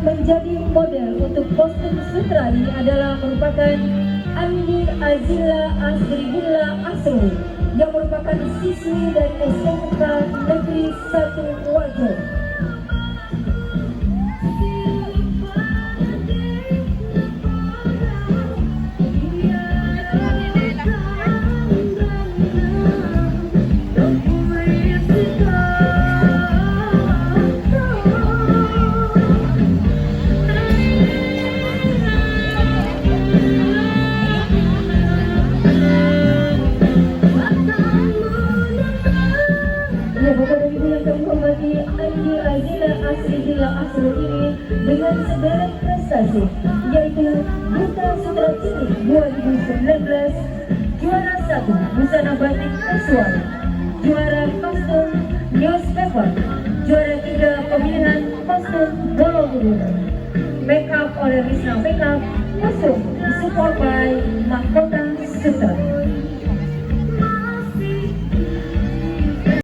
menjadi model untuk kostum Sutrali adalah merupakan Andi Azila Asrigilla Asro yang merupakan siswi dari SMK Negeri 1 Wajo. Bapak dan Ibu yang kami hormati, Andi Azila Asrigilla Asro ini dengan sederet prestasi, yaitu Duta Sutra Cilik 2019, juara 1 busana batik kasual, juara kostum newspaper, juara 3 pemilihan kostum Borobudur, make up oleh Risna Makeup, kostum disupport by Mahkota Sutra.